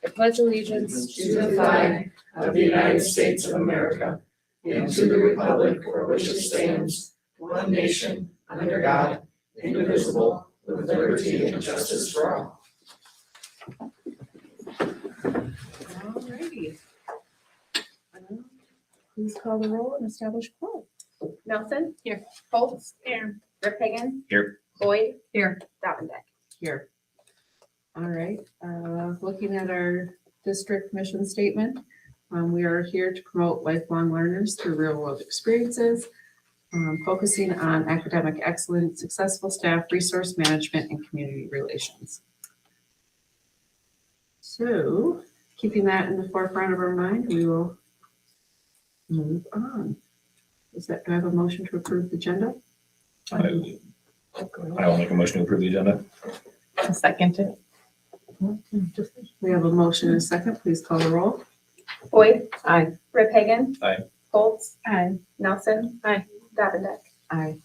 I pledge allegiance to the flag of the United States of America and to the republic for which it stands, one nation, under God, indivisible, with liberty and justice for all. Alrighty. Please call the roll and establish quorum. Nelson. Here. Holtz. Here. Rip Hagan. Here. Boyd. Here. Davendeck. Here. All right, looking at our district mission statement, we are here to promote lifelong learners through real world experiences, focusing on academic excellence, successful staff, resource management, and community relations. So, keeping that in the forefront of our mind, we will move on. Do I have a motion to approve the agenda? I will make a motion to approve the agenda. I'll second it. We have a motion and a second. Please call the roll. Boyd. Aye. Rip Hagan. Aye. Holtz. Aye. Nelson. Aye. Davendeck. Aye.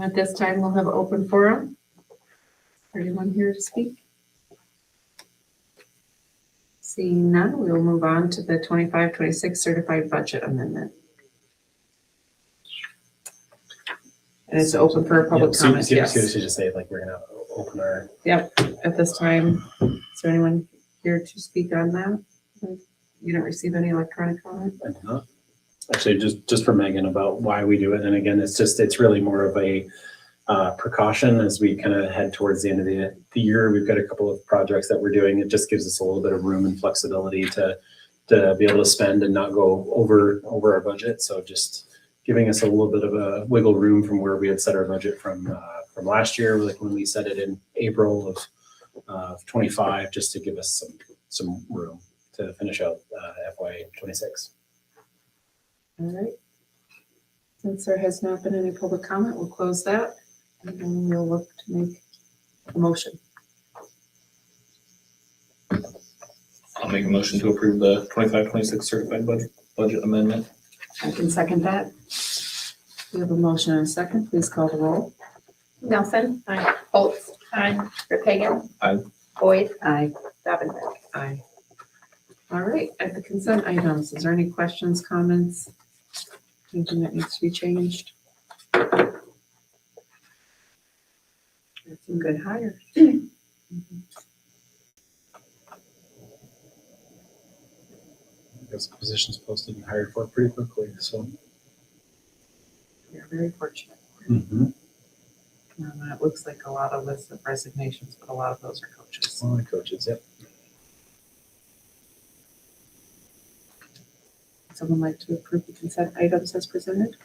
At this time, we'll have an open forum. Anyone here to speak? Seeing none, we will move on to the 25-26 certified budget amendment. And it's open for public comment. Yes. Just say like we're gonna open our. Yep. At this time, is there anyone here to speak on that? You don't receive any electronic comment? I do not. Actually, just for Megan about why we do it, and again, it's really more of a precaution as we kind of head towards the end of the year. We've got a couple of projects that we're doing. It just gives us a little bit of room and flexibility to be able to spend and not go over our budget. So just giving us a little bit of a wiggle room from where we had set our budget from last year, like when we set it in April of 25, just to give us some room to finish out FY 26. All right. Since there has not been any public comment, we'll close that and then we'll look to make a motion. I'll make a motion to approve the 25-26 certified budget amendment. I can second that. We have a motion and a second. Please call the roll. Nelson. Aye. Holtz. Aye. Rip Hagan. Aye. Boyd. Aye. Davendeck. Aye. All right, at the consent items, is there any questions, comments? Anything that needs to be changed? That's a good hire. I Guess the position's posted and hired for pretty quickly, so. We're very fortunate. Mm-hmm. It looks like a lot of lists of resignations, but a lot of those are coaches. All the coaches, yep. Would someone like to approve the consent items as presented?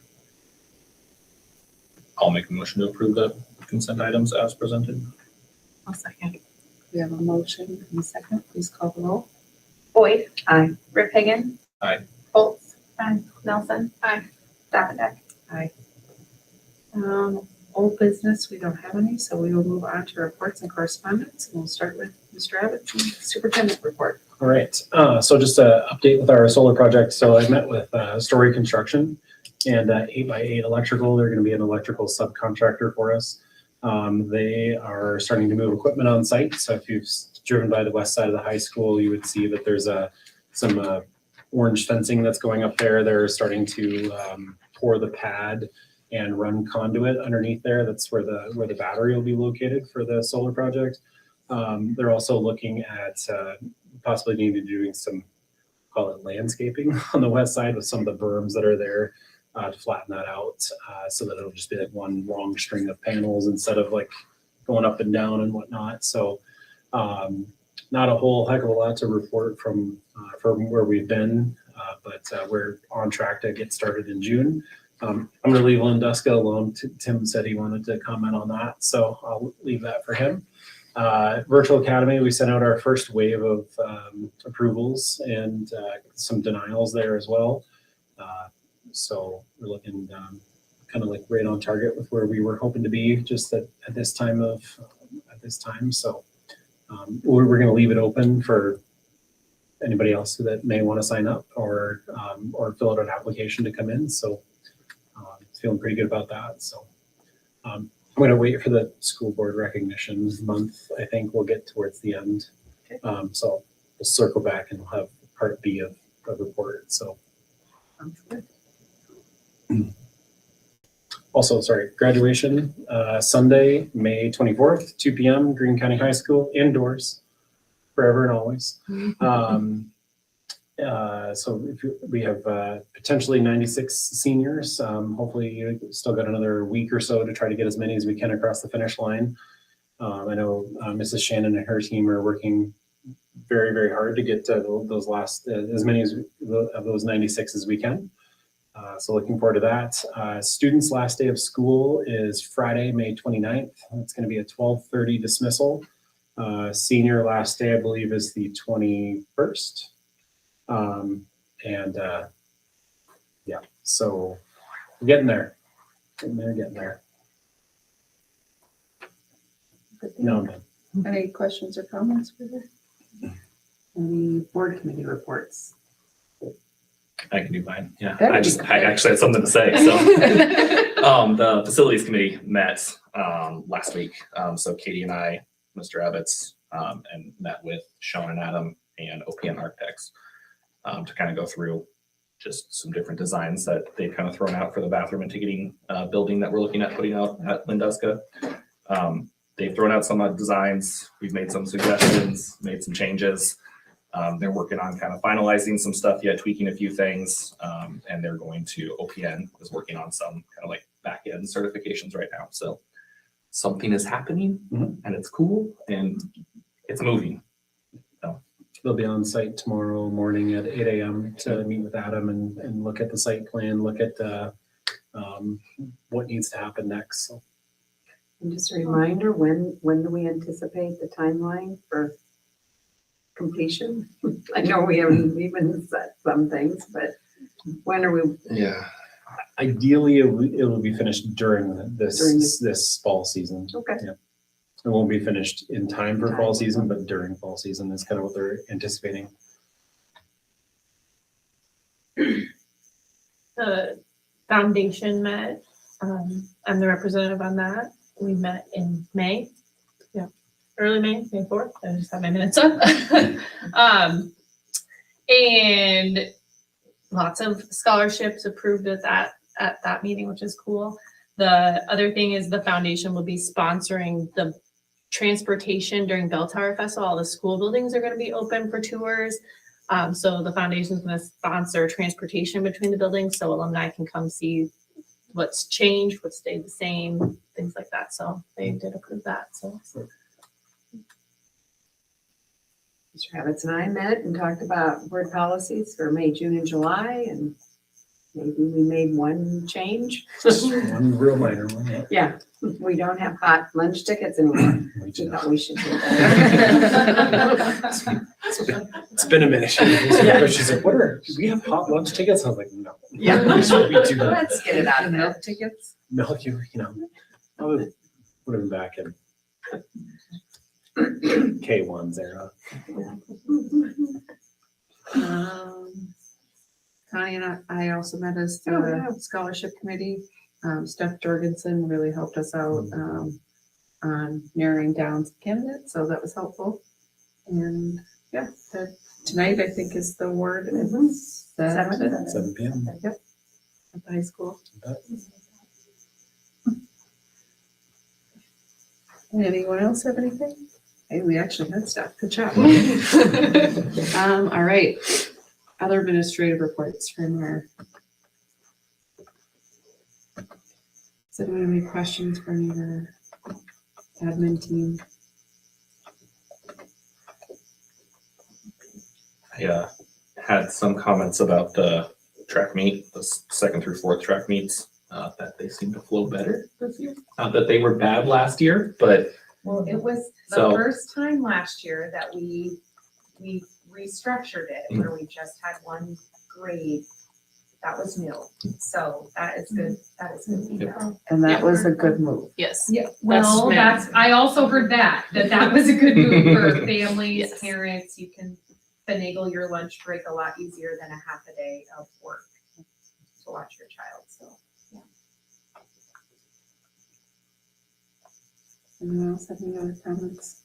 I'll make a motion to approve the consent items as presented. I'll second. We have a motion and a second. Please call the roll. Boyd. Aye. Rip Hagan. Aye. Holtz. Aye. Nelson. Aye. Davendeck. Aye. Old business, we don't have any, so we will move on to reports and correspondence. And we'll start with Mr. Abbott, superintendent report. All right, so just an update with our solar project. So I met with Story Construction and 8x8 Electrical. They're going to be an electrical subcontractor for us. They are starting to move equipment on site. So if you've driven by the west side of the high school, you would see that there's some orange fencing that's going up there. They're starting to pour the pad and run conduit underneath there. That's where the battery will be located for the solar project. They're also looking at possibly needing to be doing some, call it landscaping on the west side with some of the berms that are there to flatten that out so that it'll just be like one long string of panels instead of like going up and down and whatnot. So not a whole heck of a lot to report from where we've been, but we're on track to get started in June. I'm going to leave Landuska alone. Tim said he wanted to comment on that, so I'll leave that for him. Virtual Academy, we sent out our first wave of approvals and some denials there as well. So we're looking kind of like right on target with where we were hoping to be just at this time. So we're going to leave it open for anybody else that may want to sign up or fill out an application to come in. So feeling pretty good about that. So I'm gonna wait for the school board recognition month. I think we'll get towards the end. So we'll circle back and we'll have part B of the report. So Sounds good. also, sorry, graduation, Sunday, May 24th, 2 p.m., Greene County High School, indoors, forever and always. So we have potentially 96 seniors. Hopefully you still got another week or so to try to get as many as we can across the finish line. I know Mrs. Shannon and her team are working very, very hard to get those last, as many of those 96 as we can. So looking forward to that. Students' last day of school is Friday, May 29th. It's going to be a 12:30 dismissal. Senior last day, I believe, is the 21st. Yeah, so we're getting there. Getting there. No, I'm done. Any questions or comments for her? Any board committee reports? I can do mine. Yeah, That'd I be just, good. I actually had something to say. So, the facilities committee met last week. So Katie and I, Mr. Ebbets, and met with Sean and Adam and OPM Architects to kind of go through just some different designs that they've kind of thrown out for the bathroom and ticketing building that we're looking at putting out at Linduska. They've thrown out some designs. We've made some suggestions, made some changes. They're working on kind of finalizing some stuff yet, tweaking a few things, and they're going to, OPN is working on some kind of like back end certifications right now. So something is happening and it's cool and it's moving. So They'll be on site tomorrow morning at 8 a.m. to meet with Adam and look at the site plan, look at what needs to happen next. So. And just a reminder, when do we anticipate the timeline for completion? I know we haven't even set some things, but when are we? yeah, Ideally, it will be finished during this fall season. Okay. Yeah. It won't be finished in time for fall season, but during fall season is kind of what they're anticipating. The foundation met. I'm the representative on that. We met in May. Yeah, early May 4th. I just have my minutes up. And lots of scholarships approved at that meeting, which is cool. The other thing is the foundation will be sponsoring the transportation during Bell Tower Festival. All the school buildings are going to be open for tours. So the foundation is going to sponsor transportation between the buildings so alumni can come see what's changed, what stayed the same, things like that. So they did approve that. So Mr. Habitz and I met and talked about board policies for May, June, and July, and maybe we made one change. One real minor one. Yeah. Yeah, we don't have hot lunch tickets anymore. We We do. thought we should do that. It's been a minute. She's like, do we have hot lunch tickets? I was like, no. Yeah. We do not. Let's get it out of there. Milk tickets? Milk, I would have been back in K1's era. Connie and I also met as Oh, yeah. the scholarship committee. Steph Jorgensen really helped us out on narrowing down some candidates, so that was helpful. And yeah, tonight I think is the word. Mhm. It's 7 7 p.m. at the high school. Anyone else have anything? Hey, we actually had stuff. Good job. All right. Other administrative reports from our. Does anyone have any questions from your admin team? I had some comments about the track meet, the 2nd through 4th track meets, that they seem to flow better this year. Not that they were bad last year, but Well, it was the So- first time last year that we restructured it, where we just had one grade. That was new, so that is good, that is good feedback. And that was a good move. yes. Yeah, well, That's- I also heard that was a good move for families, Yes. parents. You can finagle your lunch break a lot easier than a half a day of work to watch your child, so. Anyone else have any other comments?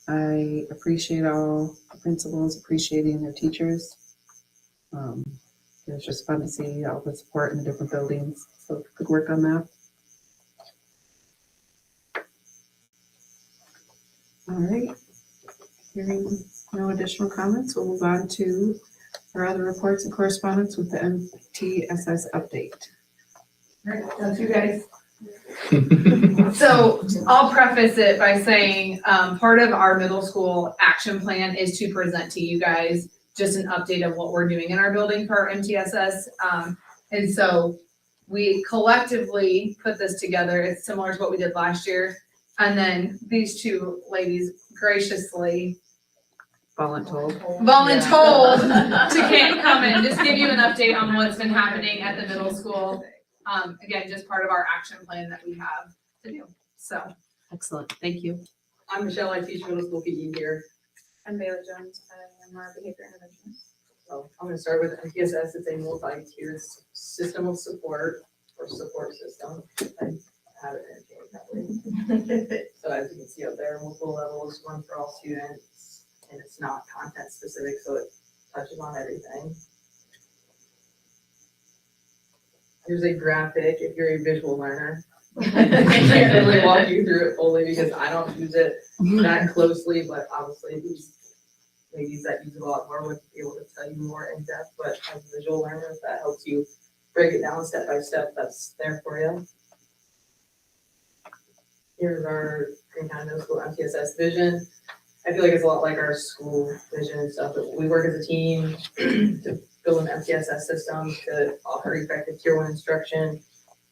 I appreciate all the principals appreciating their teachers. It was just fun to see all the support in the different buildings, so good work on that. All right, hearing no additional comments, we'll move on to our other reports and correspondence with the MTSS update. Right, that's you guys. So I'll preface it by saying, part of our middle school action plan is to present to you guys just an update of what we're doing in our building for our MTSS. And so we collectively put this together. It's similar to what we did last year. And then these two ladies graciously Voluntold. voluntold to come and just give you an update on what's been happening at the middle school. Again, just part of our action plan that we have to do, so. Excellent, thank you. I'm Michelle, I teach middle school PE here. I'm Bailey Jones, I am our behavior interventionist. So I'm gonna start with MTSS. It's a multi-tiered system of support or support system. I have it interchanged that way. So as you can see up there, multiple levels, one for all students, and it's not content specific, so it touches on everything. Here's a graphic if you're a visual learner. I can't really walk you through it fully because I don't use it that closely, but obviously these ladies that use it a lot more would be able to tell you more in depth, but as a visual learner, if that helps you break it down step by step, that's there for you. Here's our Greene County Middle School MTSS vision. I feel like it's a lot like our school vision and stuff, but we work as a team to build an MTSS system to offer effective tier 1 instruction.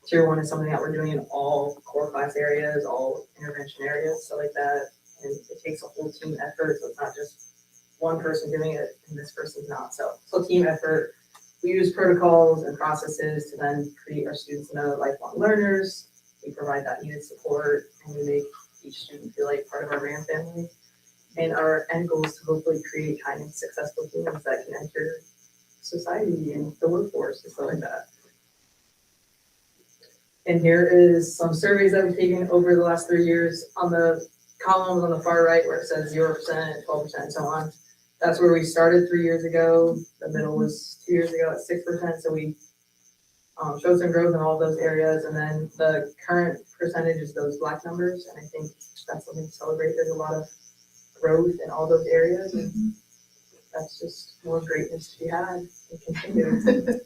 Tier 1 is something that we're doing in all core class areas, all intervention areas, so like that. And it takes a whole team effort, so it's not just one person doing it and this person's not. So team effort. We use protocols and processes to then create our students into lifelong learners. We provide that needed support and we make each student feel like part of our brand family. And our end goal is to hopefully create kind and successful humans that can enter society and the workforce and stuff like that. And here is some surveys that we've taken over the last 3 years. On the columns on the far right where it says 0%, 12%, and so on, that's where we started 3 years ago. The middle was 2 years ago at 6%. So we showed some growth in all of those areas. And then the current percentage is those black numbers. And I think that's something to celebrate. There's a lot of growth in all those areas. And that's just more greatness to be had and continue.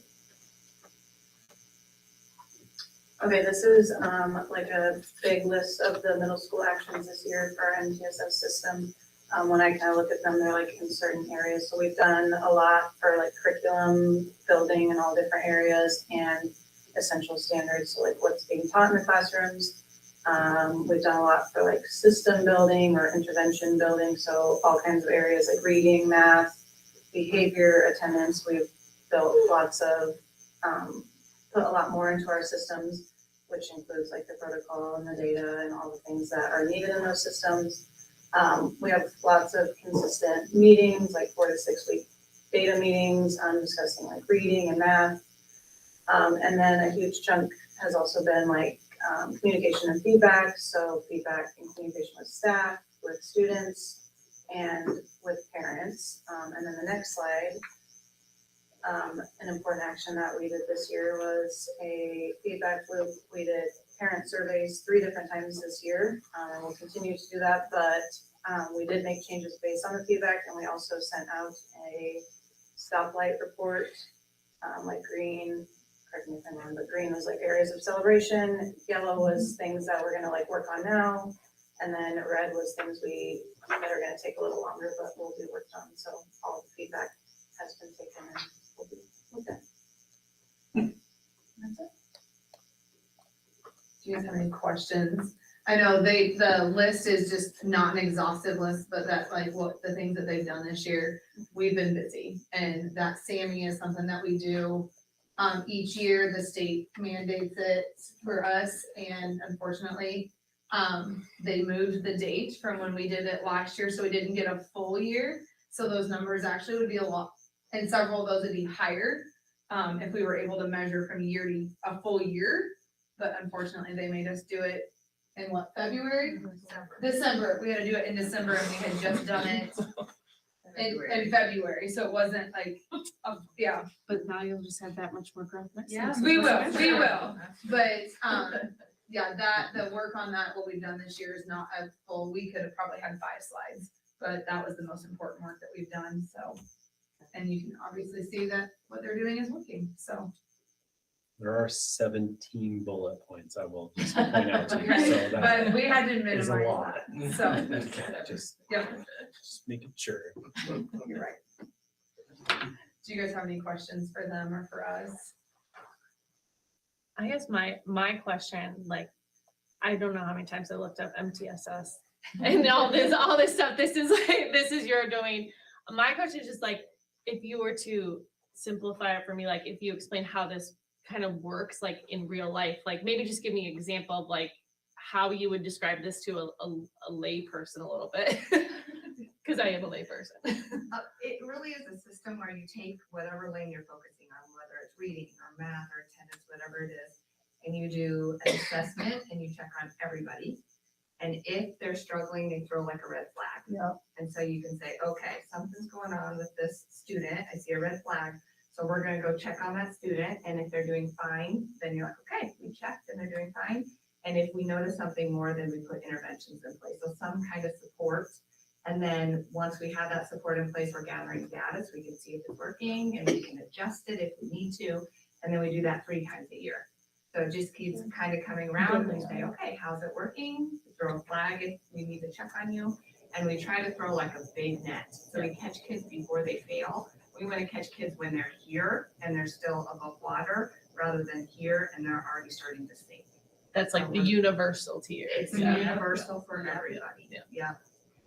Okay, this is like a big list of the middle school actions this year for our MTSS system. When I kind of look at them, they're like in certain areas. So we've done a lot for like curriculum building in all different areas and essential standards. So like what's being taught in the classrooms. We've done a lot for like system building or intervention building. So all kinds of areas like reading, math, behavior, attendance. We've built lots of, put a lot more into our systems, which includes like the protocol and the data and all the things that are needed in those systems. We have lots of consistent meetings, like 4 to 6 week data meetings, discussing like reading and math. And then a huge chunk has also been like communication and feedback. So feedback and communication with staff, with students, and with parents. And then the next slide, an important action that we did this year was a feedback loop. We did parent surveys 3 different times this year, and we'll continue to do that, but we did make changes based on the feedback, and we also sent out a stoplight report, like green, correct me if I'm wrong, but green was like areas of celebration, yellow was things that we're gonna like work on now, and then red was things that are gonna take a little longer, but will be worked on. So all the feedback has been taken and will be looked at. That's it. Do you guys have any questions? I know the list is just not an exhaustive list, but that's like what the things that they've done this year. We've been busy, and that SAMI is something that we do each year. The state mandates it for us, and unfortunately, they moved the date from when we did it last year, so we didn't get a full year. So those numbers actually would be a lot, and several of those would be higher. if we were able to measure from year to a full year, but unfortunately they made us do it in what, February? December, we had to do it in December and we had just done it in February, so it wasn't like, yeah. But now you'll just have that much more growth next Yeah. year. We will, but, yeah, the work on that, what we've done this year is not a full, we could have probably had 5 slides, but that was the most important work that we've done, so. And you can obviously see that what they're doing is working, so. There are 17 bullet points I will just point out to you, so that But we had to is minimize a lot. that, so, Okay, just yeah, making sure. you're right. Do you guys have any questions for them or for us? I guess my question, like, I don't know how many times I looked up MTSS and all this stuff. This is your doing. My question is just like, if you were to simplify it for me, like if you explain how this kind of works, like in real life, like maybe just give me an example of like how you would describe this to a lay person a little bit. Because I am a lay person. It really is a system where you take whatever lane you're focusing on, whether it's reading or math or attendance, whatever it is, and you do an assessment and you check on everybody. And if they're struggling, they throw like a red flag. Yeah. And so you can say, okay, something's going on with this student. I see a red flag. So we're gonna go check on that student. And if they're doing fine, then you're like, okay, we checked and they're doing fine. And if we notice something more, then we put interventions in place. So some kind of support. And then once we have that support in place, we're gathering data so we can see if it's working and we can adjust it if we need to. And then we do that 3 times a year. So it just keeps kind of coming around. We say, okay, how's it working? We throw a flag if we need to check on you. And we try to throw like a big net. So we catch kids before they fail. We want to catch kids when they're here and they're still above water rather than here and they're already starting to sink. That's like the universal tier. It's universal for everybody. Yeah.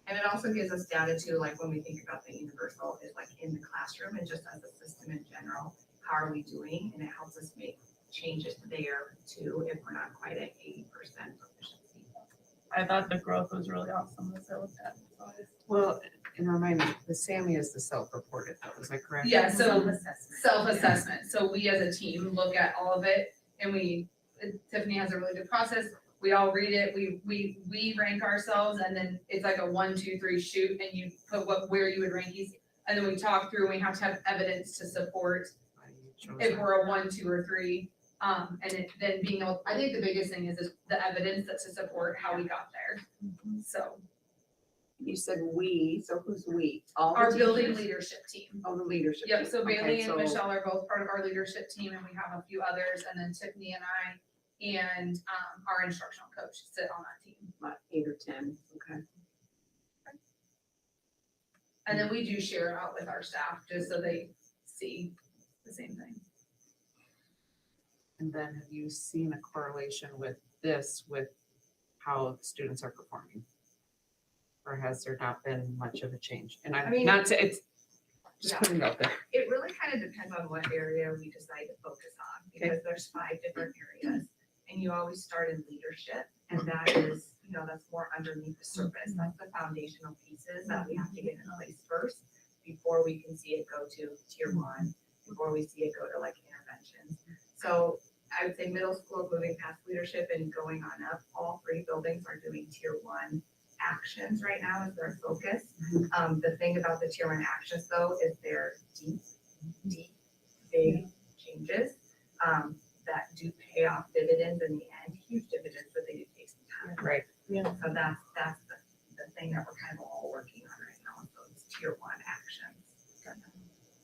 And it also gives us data too, like when we think about the universal is like in the classroom and just as a system in general, how are we doing? And it helps us make changes there too if we're not quite at 80% proficiency. I thought the growth was really awesome as I looked at it. Well, and remind me, the SAMI is the self-reported, though, is that correct? Yeah, so Self-assessment. self-assessment. So we as a team look at all of it and Tiffany has a really good process. We all read it, we rank ourselves and then it's like a 1, 2, 3 shoot and you put where you would rank these. And then we talk through and we have to have evidence to support if we're a 1, 2, or 3. And it then being able, I think the biggest thing is the evidence that's to support how we got there. So You said we, so who's we? All the our building teachers? leadership team. Oh, the leadership. Yep, team. so Bailey Okay, and so- Michelle are both part of our leadership team and we have a few others and then Tiffany and I and our instructional coach sit on that team. About 8 or 10, okay. And then we do share it out with our staff just so they see the same thing. And then have you seen a correlation with this, with how the students are performing? Or has there not been much of a change? And I I'm mean- not to, it's just Yeah. putting it out there. It really kind of depends on what area we decide to focus on because there's 5 different areas. And you always start in leadership and that is, that's more underneath the surface. That's the foundational pieces that we have to get in place first before we can see it go to tier 1, before we see it go to like interventions. So I would say middle school moving past leadership and going on up, all 3 buildings are doing tier 1 actions right now as their focus. The thing about the tier 1 actions though is they're deep, big changes that do pay off dividends in the end, huge dividends, but they do take some time. Right. So that's the thing that we're kind of all working on right now, those tier 1 actions.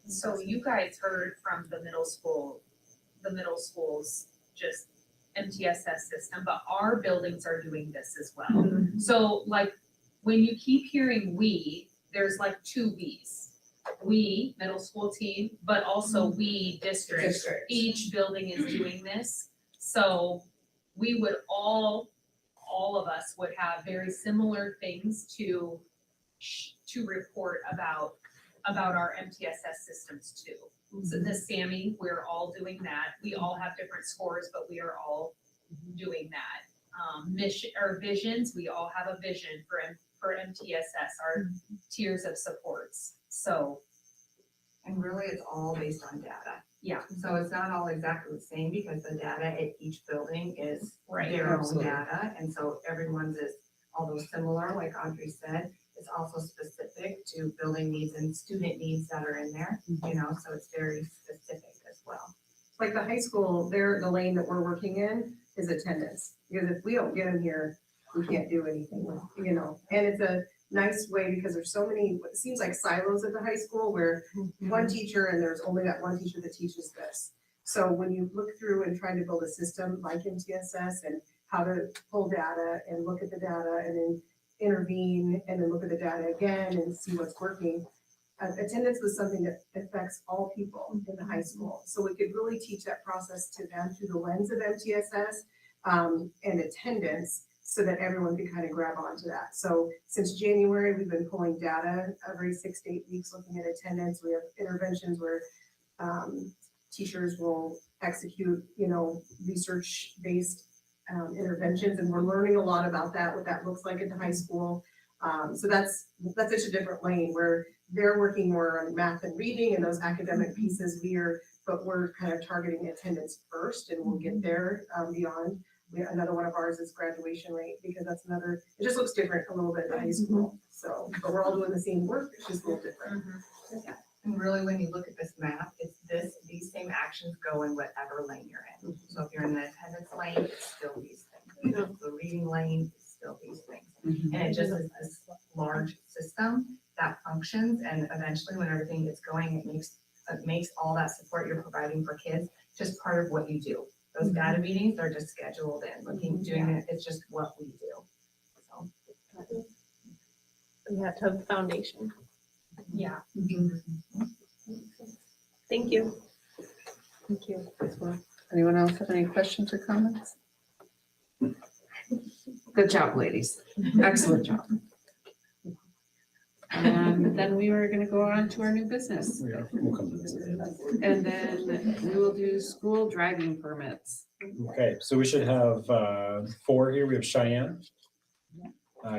So you guys heard from the middle school's just MTSS system, but our buildings are doing this as well. So like, when you keep hearing we, there's like 2 V's. We, middle school team, but also we, district. Each building is doing this. So we would all of us would have very similar things to report about our MTSS systems too. So the SAMI, we're all doing that. We all have different scores, but we are all doing that. Mission or visions, we all have a vision for MTSS, our tiers of supports. So And really it's all based on data. Yeah, so it's not all exactly the same because the data at each building is Right. their own Absolutely. data. And so everyone's is, although similar, like Audrey said, it's also specific to building needs and student needs that are in there, you know, so it's very specific as well. Like the high school, the lane that we're working in is attendance, because if we don't get them here, we can't do anything, you know? And it's a nice way because there's so many, it seems like silos at the high school where one teacher and there's only that one teacher that teaches this. So when you look through and try to build a system like MTSS and how to pull data and look at the data and then intervene and then look at the data again and see what's working. Attendance was something that affects all people in the high school. So we could really teach that process to them through the lens of MTSS and attendance so that everyone could kind of grab onto that. So since January, we've been pulling data every 6 to 8 weeks, looking at attendance. We have interventions where teachers will execute, you know, research-based interventions, and we're learning a lot about that, what that looks like at the high school. So that's such a different lane where they're working more on math and reading and those academic pieces. But we're kind of targeting attendance first, and we'll get there beyond. Another one of ours is graduation rate, because that's another, it just looks different a little bit in the high school. So, but we're all doing the same work, it's just a little different. And really, when you look at this map, it's these same actions go in whatever lane you're in. So if you're in the attendance lane, it's still these things. The reading lane, it's still these things. And it just is this large system that functions, and eventually when everything gets going, it makes all that support you're providing for kids just part of what you do. Those data meetings are just scheduled in, doing it, it's just what we do. So. We have to have the foundation. Yeah. Thank you. Thank you as well. Anyone else have any questions or comments? Good job, ladies. Excellent job. And then we are gonna go on to our new business. We'll come to this. And then we will do school driving permits. Okay, so we should have 4 here. We have Cheyenne,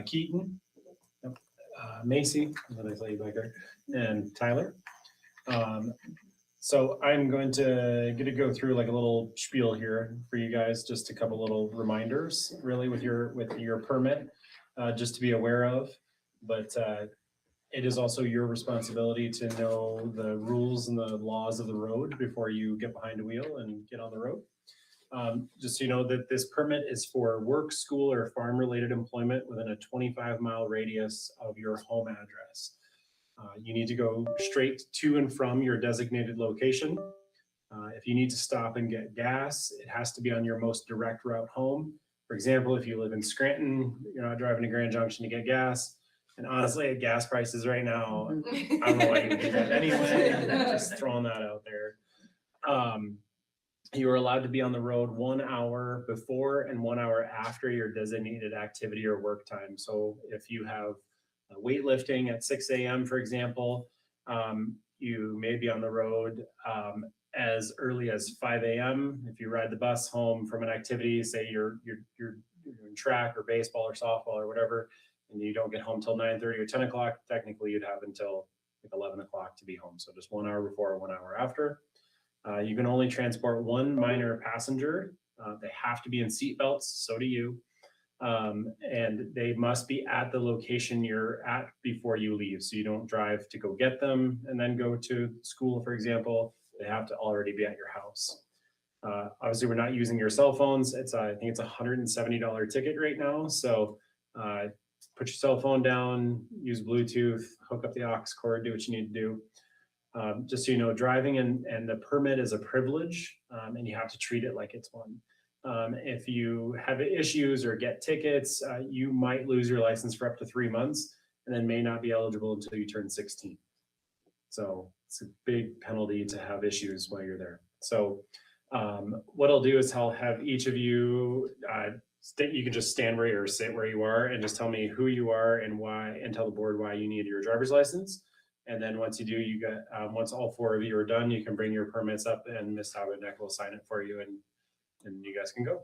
Keaton, Macy, what did I tell you back there, and Tyler. So I'm going to go through like a little spiel here for you guys, just a couple little reminders, really, with your permit, just to be aware of. But it is also your responsibility to know the rules and the laws of the road before you get behind a wheel and get on the road. Just so you know that this permit is for work, school, or farm-related employment within a 25-mile radius of your home address. You need to go straight to and from your designated location. If you need to stop and get gas, it has to be on your most direct route home. For example, if you live in Scranton, you're not driving to Grand Junction to get gas. And honestly, at gas prices right now, I don't know why you would do that anyway. Just throwing that out there. You are allowed to be on the road 1 hour before and 1 hour after your designated activity or work time. So if you have weightlifting at 6 a.m., for example, you may be on the road as early as 5 a.m. If you ride the bus home from an activity, say you're doing track or baseball or softball or whatever, and you don't get home till 9:30 or 10 o'clock, technically you'd have until like 11 o'clock to be home. So just 1 hour before or 1 hour after. You can only transport one minor passenger. They have to be in seat belts, so do you. And they must be at the location you're at before you leave. So you don't drive to go get them and then go to school, for example. They have to already be at your house. Obviously, we're not using your cell phones. I think it's a $170 ticket right now. So put your cell phone down, use Bluetooth, hook up the aux cord, do what you need to do. Just so you know, driving and the permit is a privilege, and you have to treat it like it's one. If you have issues or get tickets, you might lose your license for up to 3 months and then may not be eligible until you turn 16. So it's a big penalty to have issues while you're there. So what I'll do is I'll have each of you, you can just stand where you or sit where you are and just tell me who you are and why, and tell the board why you need your driver's license. And then once you do, you get, once all 4 of you are done, you can bring your permits up and Ms. Habeneck will sign it for you and you guys can go.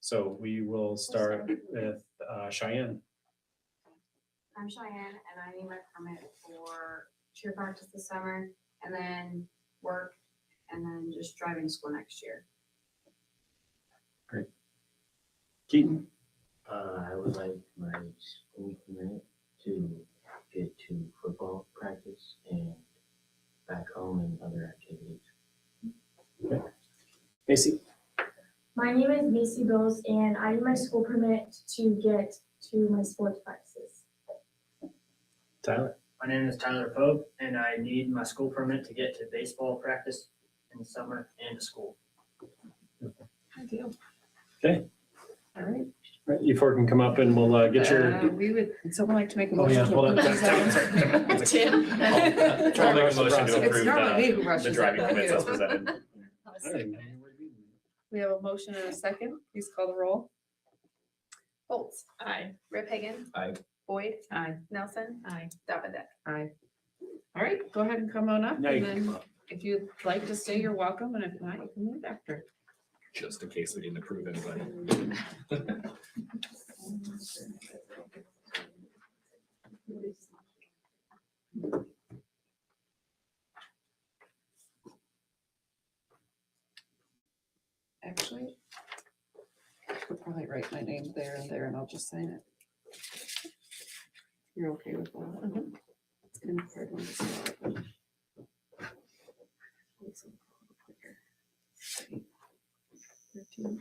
So we will start with Cheyenne. I'm Cheyenne and I need my permit for cheer practice this summer and then work and then just driving school next year. Keaton? I would like my school permit to get to football practice and back home and other activities. Macy? My name is Macy Bills, and I need my school permit to get to my sports practices. Tyler? My name is Tyler Pope, and I need my school permit to get to baseball practice in the summer and to school. I do. Okay. All right. Right, you four can come up and we'll get your. Would someone like to make a Oh, motion? yeah, to hold on. approve these items? Tim. I'll make a motion to It's approve normally me who the rushes driving that, permits too. as presented. We have a motion and a second. Please call the roll. Foltz. Aye. Rip Hagan. Aye. Boyd. Aye. Nelson. Aye. Davidic. Aye. All right, go ahead and come on up. Now And you can then come up. if you'd like to stay, you're welcome. And if not, you can leave after. Just in case we didn't approve anybody. Actually, I could probably write my name there and I'll just sign it. You're okay with that? It's kind of hard one to spell, but- It's a little quicker. 13.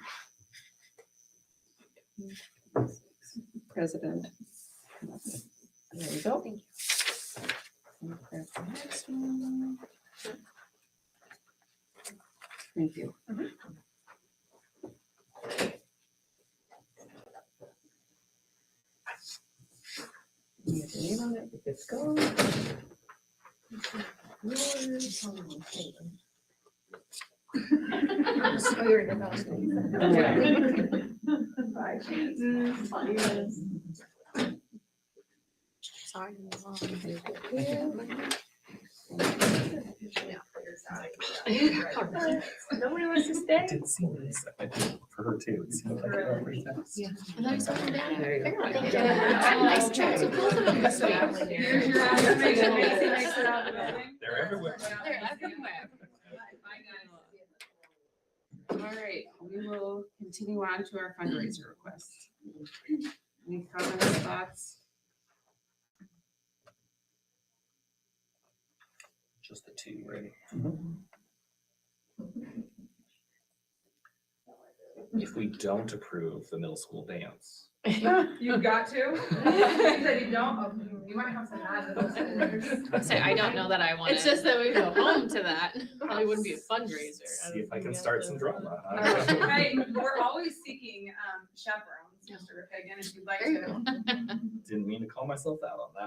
President. There we go. Thank you. Grab the next one. Thank you. You have your name on it, you're good to go. Yours. Oh, you're in Sorry. Nobody wants to stay? It did seem nice. I did for her too. It seemed like a pretty nice. Yeah. And I saw them down There you there. go. They did a nice job. So both of them this week. Here's your affirmation. Macy makes it out of the building. They're everywhere. They're everywhere. All right, we will continue on to our fundraiser requests. Any comments, thoughts? Just the two, right? If we don't approve the middle school dance, You've got to. You said you don't, you might have some add Say, I don't know that I want it. It's just that we go home to that. Probably wouldn't be a fundraiser. see if I can start some drama. Hey, we're always seeking chaperones, Mr. Hagan, if you'd like to. Didn't mean to call myself out on that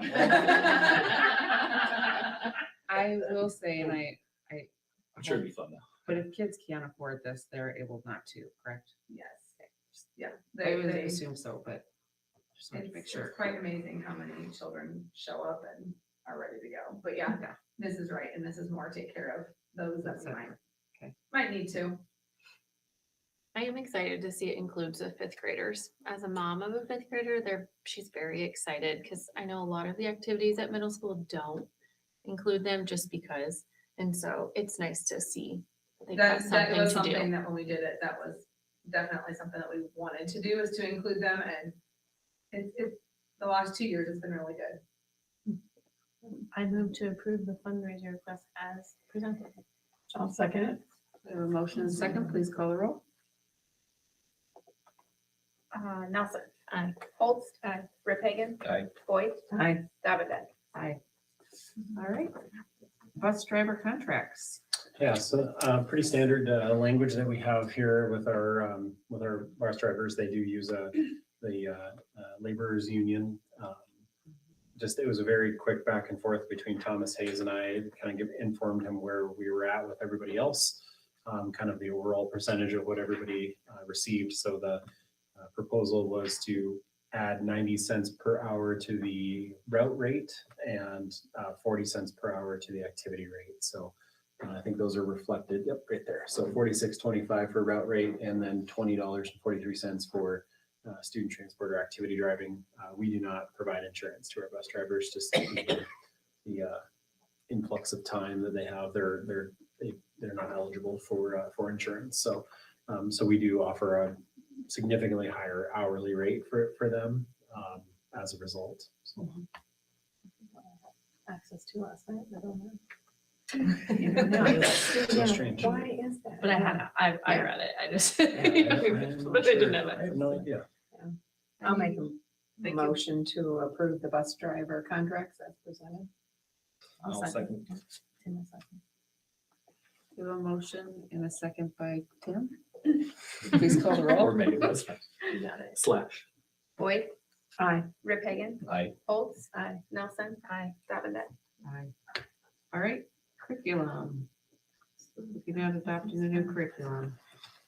one. I will say, and I'm sure it'd be fun though. but if kids can't afford this, they're able not to, correct? Yes, yeah. I would assume so, but just want to make It's sure. quite amazing how many children show up and are ready to go. But yeah, this is right, and this is more take care of those that we might need to. I am excited to see it includes the fifth graders. As a mom of a fifth grader, she's very excited because I know a lot of the activities at middle school don't include them just because. And so it's nice to see they got That was something to something do. that when we did it, that was definitely something that we wanted to do, is to include them, and it's the last 2 years, it's been really good. I move to approve the fundraiser request as presented. I'll second it. We have a motion and a second. Please call the roll. Nelson. Aye. Holtz. Rip Hagan. Aye. Boyd. Aye. Davidic. Aye. All right. Bus driver contracts. Yeah, so pretty standard language that we have here with our bus drivers. They do use the laborers union. Just, it was a very quick back and forth between Thomas Hayes and I, kind of informed him where we were at with everybody else, kind of the overall percentage of what everybody received. So the proposal was to add 90 cents per hour to the route rate and 40 cents per hour to the activity rate. So I think those are reflected, yep, right there. So $46.25 for route rate, and then $20.43 for student transport or activity driving. We do not provide insurance to our bus drivers, just the influx of time that they have. They're they're not eligible for insurance. So we do offer a significantly higher hourly rate for them as a result. So. Access to last night, I don't know. So strange. Why is that? But I read it, I just, I'm not but I didn't sure. have I have access. no idea. I'll make a Thank you. motion to approve the bus driver contracts as presented. I'll second. Tim, a second. We have a motion and a second by Tim. Please call the roll. Or maybe that's fine. You got it. Slash. Boyd, Aye. Rip Hagan, Aye. Holtz, Aye. Nelson, Aye. Davenport. Aye. All right, curriculum. Looking at adopting a new curriculum.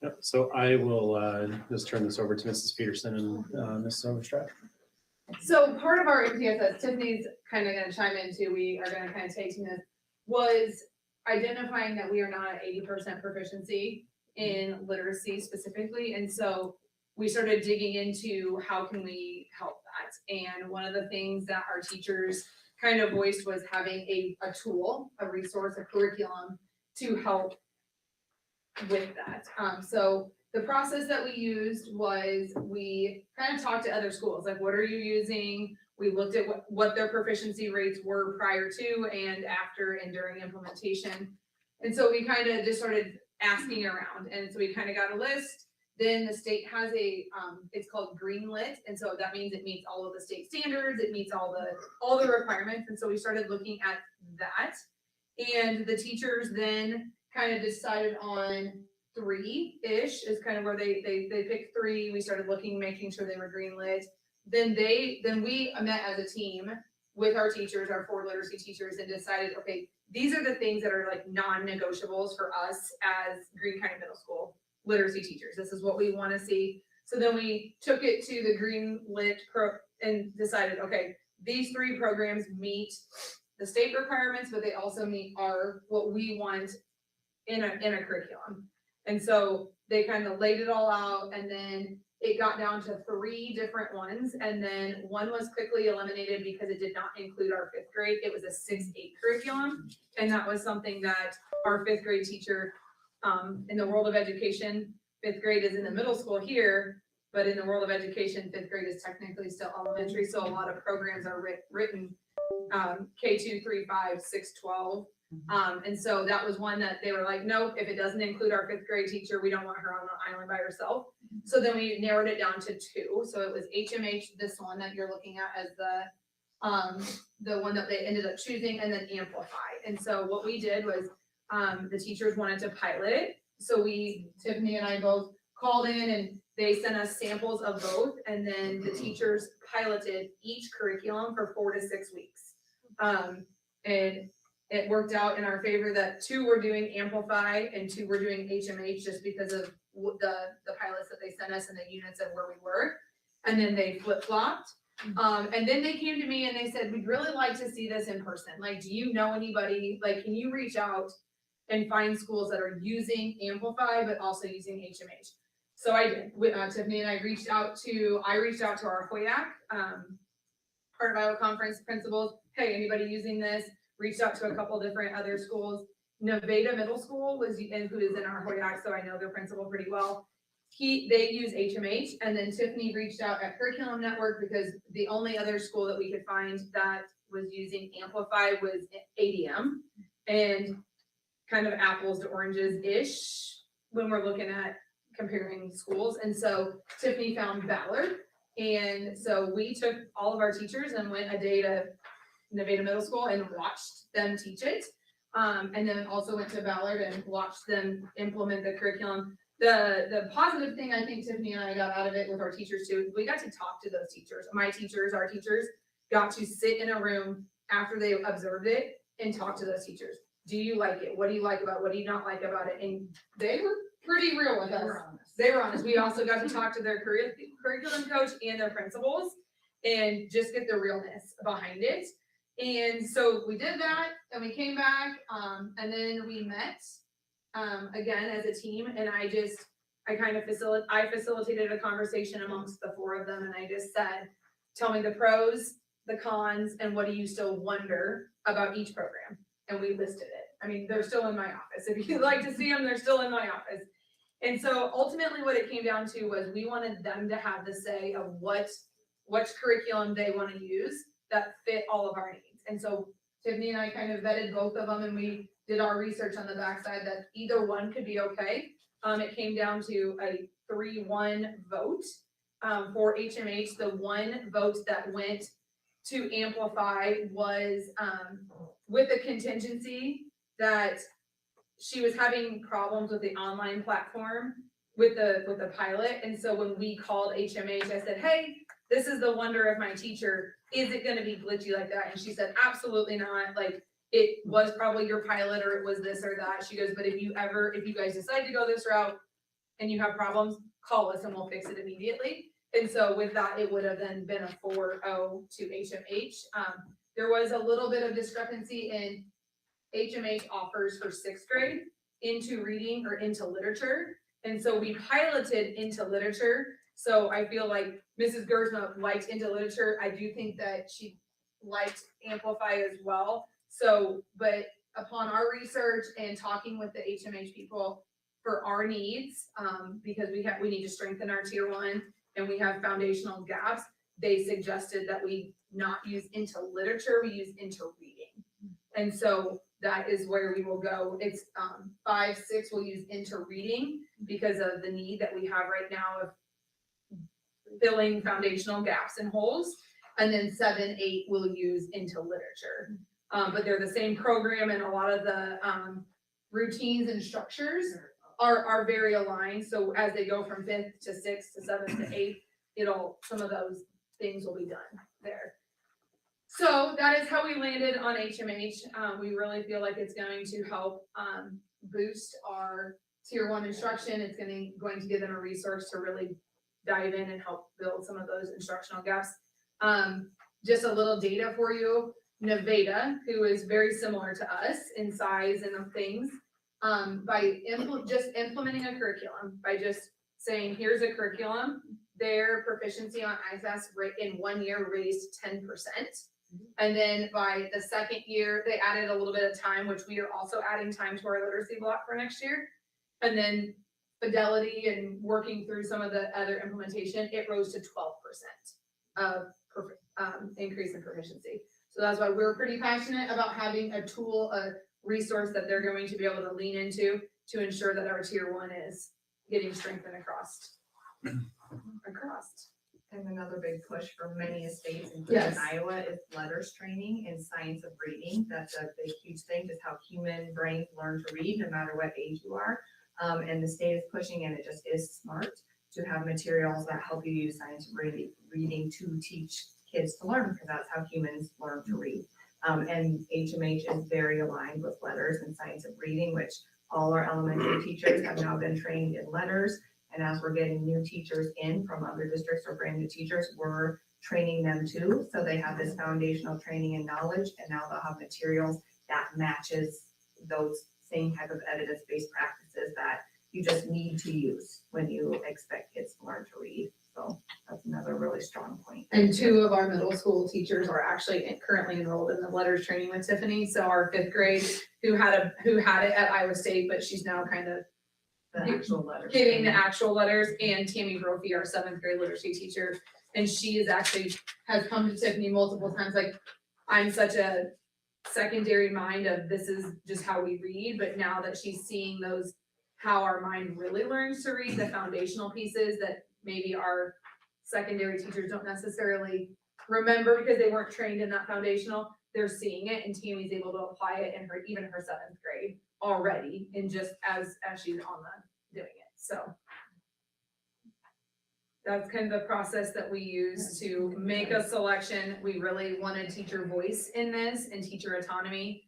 Yep. So I will just turn this over to Mrs. Peterson and Mrs. Overstrat. So part of our MTSS, Tiffany's kind of gonna chime in too, we are gonna kind of take this, was identifying that we are not at 80% proficiency in literacy specifically. And so we started digging into how can we help that? And one of the things that our teachers kind of voiced was having a tool, a resource, a curriculum to help with that. So the process that we used was we kind of talked to other schools, like what are you using? We looked at what their proficiency rates were prior to and after and during implementation. And so we kind of just started asking around. And so we kind of got a list. Then the state has it's called Greene Lit. And so that means it meets all of the state standards. It meets all the requirements. And so we started looking at that. And the teachers then kind of decided on 3-ish is kind of where they picked 3. We started looking, making sure they were Greene Lit. Then we met as a team with our teachers, our 4 literacy teachers, and decided, okay, these are the things that are like non-negotiables for us as Greene County Middle School literacy teachers. This is what we want to see. So then we took it to the Greene Lit and decided, okay, these 3 programs meet the state requirements, but they also meet what we want in a curriculum. And so they kind of laid it all out, and then it got down to 3 different ones, and then one was quickly eliminated because it did not include our 5th grade. It was a 6-8 curriculum, and that was something that our 5th grade teacher, in the world of education, 5th grade is in the middle school here, but in the world of education, 5th grade is technically still elementary, so a lot of programs are written K2, 3, 5, 6, 12. And so that was one that they were like, nope, if it doesn't include our 5th grade teacher, we don't want her on an island by herself. So then we narrowed it down to 2. So it was HMH, this one that you're looking at as the one that they ended up choosing, and then Amplify. And so what we did was the teachers wanted to pilot it. So Tiffany and I both called in and they sent us samples of both. And then the teachers piloted each curriculum for 4 to 6 weeks. And it worked out in our favor that 2 were doing Amplify and 2 were doing HMH just because of the pilots that they sent us and the units of where we were. And then they flip-flopped. And then they came to me and they said, we'd really like to see this in person. Like, do you know anybody? Like, can you reach out and find schools that are using Amplify but also using HMH? So I did. Tiffany and I reached out to our HOYAC, Heart of Iowa Conference principals. Hey, anybody using this? Reached out to a couple different other schools. Nevada Middle School who is in our HOYAC, so I know their principal pretty well. They use HMH, and then Tiffany reached out at Curriculum Network because the only other school that we could find that was using Amplify was ADM, and kind of apples to oranges-ish when we're looking at comparing schools. And so Tiffany found Ballard, and so we took all of our teachers and went a day to Nevada Middle School and watched them teach it. And then also went to Ballard and watched them implement the curriculum. The positive thing I think Tiffany and I got out of it with our teachers too, we got to talk to those teachers. My teachers, our teachers, got to sit in a room after they observed it and talk to those teachers. Do you like it? What do you like about it? What do you not like about it? And they were pretty real with us. They were honest. We also got to talk to their curriculum coach and their principals and just get the realness behind it. And so we did that, and we came back, and then we met again as a team, and I facilitated a conversation amongst the 4 of them, and I just said, tell me the pros, the cons, and what do you still wonder about each program? And we listed it. I mean, they're still in my office. If you'd like to see them, they're still in my office. And so ultimately what it came down to was we wanted them to have the say of which curriculum they want to use that fit all of our needs. And so Tiffany and I kind of vetted both of them and we did our research on the backside that either one could be okay. It came down to a 3-1 vote for HMH. The one vote that went to Amplify was with the contingency that she was having problems with the online platform with the pilot. And so when we called HMH, I said, hey, this is the wonder of my teacher. Is it gonna be glitchy like that? And she said, absolutely not. Like, it was probably your pilot or it was this or that. She goes, but if you guys decide to go this route and you have problems, call us and we'll fix it immediately. And so with that, it would have then been a 4-0 to HMH. There was a little bit of discrepancy in HMH offers for 6th grade into reading or into literature. And so we piloted into literature. So I feel like Mrs. Gersma liked into literature. I do think that she liked Amplify as well. So, but upon our research and talking with the HMH people for our needs, because we need to strengthen our tier 1 and we have foundational gaps, they suggested that we not use into literature, we use into reading. And so that is where we will go. It's 5, 6 we'll use into reading because of the need that we have right now of filling foundational gaps and holes. And then 7, 8 we'll use into literature. But they're the same program and a lot of the routines and structures are very aligned. So as they go from 5th to 6th to 7th to 8th, some of those things will be done there. So that is how we landed on HMH. We really feel like it's going to help boost our tier 1 instruction. It's going to give them a resource to really dive in and help build some of those instructional gaps. Just a little data for you. Nevada, who is very similar to us in size and things, by just implementing a curriculum, by just saying, here's a curriculum, their proficiency on ISAS in 1 year raised 10%. And then by the 2nd year, they added a little bit of time, which we are also adding time to our literacy block for next year. And then fidelity and working through some of the other implementation, it rose to 12% of increase in proficiency. So that's why we're pretty passionate about having a tool, a resource that they're going to be able to lean into to ensure that our tier 1 is getting strengthened across. And another big push for many states, including Iowa, is letters training and science of reading. That's a big, huge thing, just how human brains learn to read no matter what age you are. And the state is pushing, and it just is smart to have materials that help you use science of reading to teach kids to learn, because that's how humans learn to read. And HMH is very aligned with letters and science of reading, which all our elementary teachers have now been trained in letters. And as we're getting new teachers in from other districts or brand new teachers, we're training them too. So they have this foundational training and knowledge, and now they'll have materials that matches those same type of evidence-based practices that you just need to use when you expect kids to learn to read. So that's another really strong point. And 2 of our middle school teachers are actually currently enrolled in the letters training with Tiffany. So our 5th grade, who had it at Iowa State, but she's now kind of The actual letters. getting the actual letters, and Tammy Brophy, our 7th grade literacy teacher. And she has come to Tiffany multiple times, like, I'm such a secondary mind of this is just how we read, but now that she's seeing how our mind really learns to read, the foundational pieces that maybe our secondary teachers don't necessarily remember because they weren't trained in that foundational, they're seeing it, and Tammy's able to apply it in even her 7th grade already, and just as she's on doing it. So that's kind of the process that we use to make a selection. We really wanted teacher voice in this and teacher autonomy,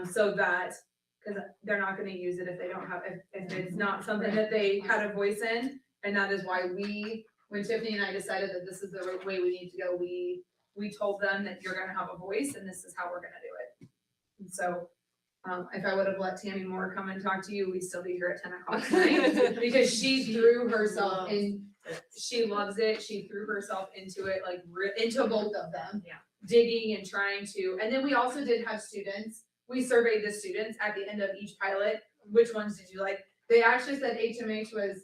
so that, because they're not going to use it if they don't have, if it's not something that they had a voice in. And that is why when Tiffany and I decided that this is the way we need to go, we told them that you're going to have a voice and this is how we're going to do it. And so if I would have let Tammy Moore come and talk to you, we'd still be here at 10 o'clock tonight because she threw herself in. She loves it. She threw herself into it, like into both of them, digging and trying to. And then we also did have students we surveyed the students at the end of each pilot, which ones did you like? They actually said HMH was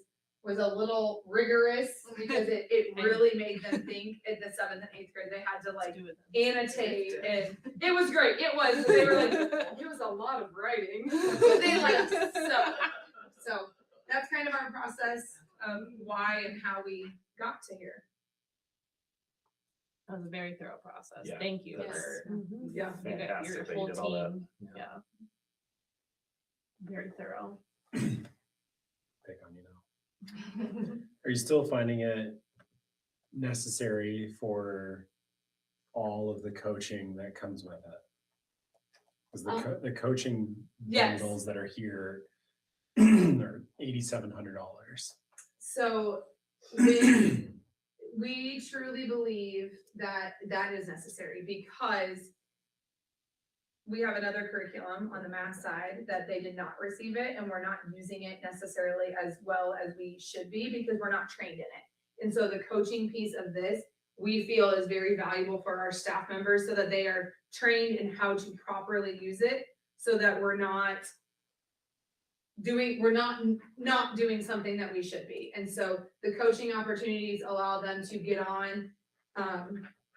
a little rigorous because it really made them think at the 7th and 8th grade. They had to like annotate, and it was great. It was, they were like, it was a lot of writing. But they liked so that's kind of our process of why and how we got to here. That was a very thorough process. Yeah. Thank you Yes. for Yeah. Fantastic your that you whole did all that. team. Yeah. Very thorough. Pick on you now. Are you still finding it necessary for all of the coaching that comes with it? Because the coaching Yes. bundles that are here are $8,700. So we truly believe that that is necessary because we have another curriculum on the math side that they did not receive it, and we're not using it necessarily as well as we should be because we're not trained in it. And so the coaching piece of this, we feel is very valuable for our staff members so that they are trained in how to properly use it so that we're not doing something that we should be. And so the coaching opportunities allow them to get on